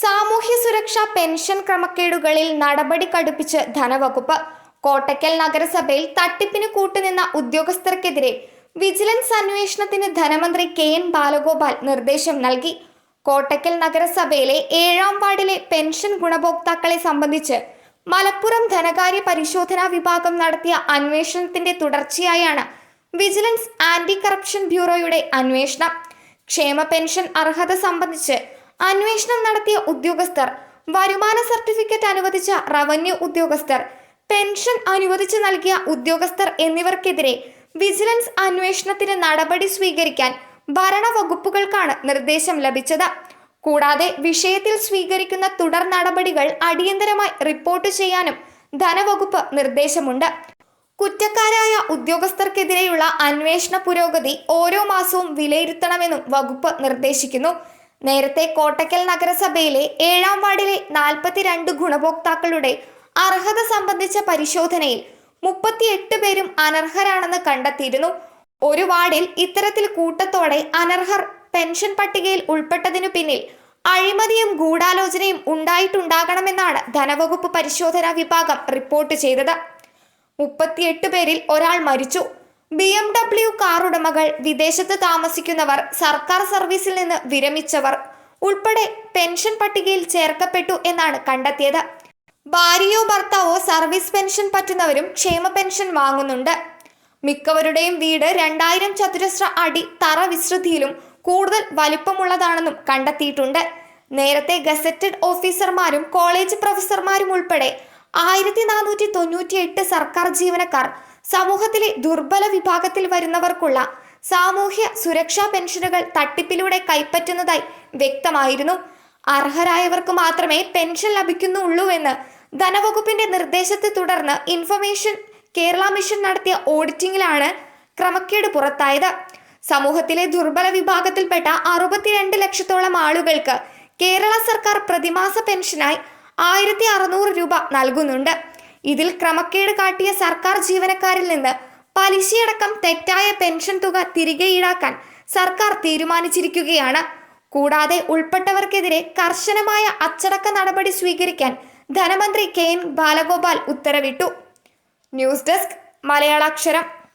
സാമൂഹ്യ സുരക്ഷാ പെൻഷൻ ക്രമക്കേടുകളിൽ നടപടി കടുപ്പിച്ച് ധനവകുപ്പ്. കോട്ടയ്ക്കൽ നഗരസഭയിൽ തട്ടിപ്പിന് കൂട്ടുനിന്ന ഉദ്യോഗസ്ഥർക്കെതിരെ വിജിലൻസ് അന്വേഷണത്തിന് ധനമന്ത്രി കെ.എൻ. ബാലഗോപാൽ നിർദ്ദേശം നൽകി. കോട്ടയ്ക്കൽ നഗരസഭയിലെ 7-ാം വാർഡിലെ പെൻഷൻ ഗുണഭോക്താക്കളെ സംബന്ധിച്ച് മലപ്പുറം ധനകാര്യ പരിശോധനാ വിഭാഗം നടത്തിയ അന്വേഷണത്തിന്റെ തുടർച്ചയായാണ് വിജിലൻസ് ആന്റി കറപ്ഷൻ ബ്യൂറോയുടെ അന്വേഷണം. ക്ഷേമ പെൻഷൻ അർഹത സംബന്ധിച്ച് അന്വേഷണം നടത്തിയ ഉദ്യോഗസ്ഥർ, വരുമാന സർട്ടിഫിക്കറ്റ് അനുവദിച്ച റവന്യൂ ഉദ്യോഗസ്ഥർ, പെൻഷൻ അനുവദിച്ചു നൽകിയ ഉദ്യോഗസ്ഥർ എന്നിവർക്കെതിരെ വിജിലൻസ് അന്വേഷണത്തിന് നടപടി സ്വീകരിക്കാൻ ഭരണവകുപ്പുകൾക്കാണ് നിർദ്ദേശം ലഭിച്ചത്. കൂടാതെ വിഷയത്തിൽ സ്വീകരിക്കുന്ന തുടർ നടപടികൾ അടിയന്തരമായി റിപ്പോർട്ട് ചെയ്യാനും ധനവകുപ്പ് നിർദ്ദേശമുണ്ട്. കുറ്റക്കാരായ ഉദ്യോഗസ്ഥർക്കെതിരെയുള്ള അന്വേഷണ പുരോഗതി ഓരോ മാസവും വിലയിരുത്തണമെന്നും വകുപ്പ് നിർദ്ദേശിക്കുന്നു. നേരത്തെ കോട്ടയ്ക്കൽ നഗരസഭയിലെ 7-ാം വാർഡിലെ 42 ഗുണഭോക്താക്കളുടെ അർഹത സംബന്ധിച്ച പരിശോധനയിൽ 38 പേരും അനർഹരാണെന്ന് കണ്ടെത്തിയിരുന്നു. ഒരു വാർഡിൽ ഇത്തരത്തിൽ കൂട്ടത്തോടെ അനർഹർ പെൻഷൻ പട്ടികയിൽ ഉൾപ്പെട്ടതിനു പിന്നിൽ അഴിമതിയും ഗൂഢാലോചനയും ഉണ്ടായിട്ടുണ്ടാകണമെന്നാണ് ധനവകുപ്പ് പരിശോധനാ വിഭാഗം റിപ്പോർട്ട് ചെയ്തത്. 38 പേരിൽ ഒരാൾ മരിച്ചു. BMW കാർ ഉടമകൾ, വിദേശത്ത് താമസിക്കുന്നവർ, സർക്കാർ സർവീസിൽ നിന്ന് വിരമിച്ചവർ ഉൾപ്പെടെ പെൻഷൻ പട്ടികയിൽ ചേർക്കപ്പെട്ടു എന്നാണ് കണ്ടെത്തിയത്. ഭാര്യയോ ഭർത്താവോ സർവീസ് പെൻഷൻ പറ്റുന്നവരും ക്ഷേമ പെൻഷൻ വാങ്ങുന്നുണ്ട്. മിക്കവരുടെയും വീട് 2000 ചതുരശ്ര അടി തറ വിസ്തൃതിയിലും കൂടുതൽ വലിപ്പമുള്ളതാണെന്നും കണ്ടെത്തിയിട്ടുണ്ട്. നേരത്തെ ഗസറ്റഡ് ഓഫീസർമാരും കോളേജ് പ്രൊഫസർമാരും ഉൾപ്പെടെ 1498 സർക്കാർ ജീവനക്കാർ സമൂഹത്തിലെ ദുർബല വിഭാഗത്തിൽ വരുന്നവർക്കുള്ള സാമൂഹ്യ സുരക്ഷാ പെൻഷനുകൾ തട്ടിപ്പിലൂടെ കൈപ്പറ്റുന്നതായി വ്യക്തമായിരുന്നു. അർഹരായവർക്ക് മാത്രമേ പെൻഷൻ ലഭിക്കുന്നുള്ളൂവെന്ന് ധനവകുപ്പിന്റെ നിർദ്ദേശത്തെ തുടർന്ന് ഇൻഫർമേഷൻ കേരള മിഷൻ നടത്തിയ ഓഡിറ്റിംഗിലാണ് ക്രമക്കേട് പുറത്തായത്. സമൂഹത്തിലെ ദുർബല വിഭാഗത്തിൽപ്പെട്ട 62 ലക്ഷത്തോളം ആളുകൾക്ക് കേരള സർക്കാർ പ്രതിമാസ പെൻഷനായി 1600 രൂപ നൽകുന്നുണ്ട്. ഇതിൽ ക്രമക്കേട് കാട്ടിയ സർക്കാർ ജീവനക്കാരിൽ നിന്ന് പലിശയടക്കം തെറ്റായ പെൻഷൻ തുക തിരികെ ഈടാക്കാൻ സർക്കാർ തീരുമാനിച്ചിരിക്കുകയാണ്. കൂടാതെ ഉൾപ്പെട്ടവർക്കെതിരെ കർശനമായ അച്ചടക്ക നടപടി സ്വീകരിക്കാൻ ധനമന്ത്രി കെ.എൻ. ബാലഗോപാൽ ഉത്തരവിട്ടു. News desk മലയാളാക്ഷരം.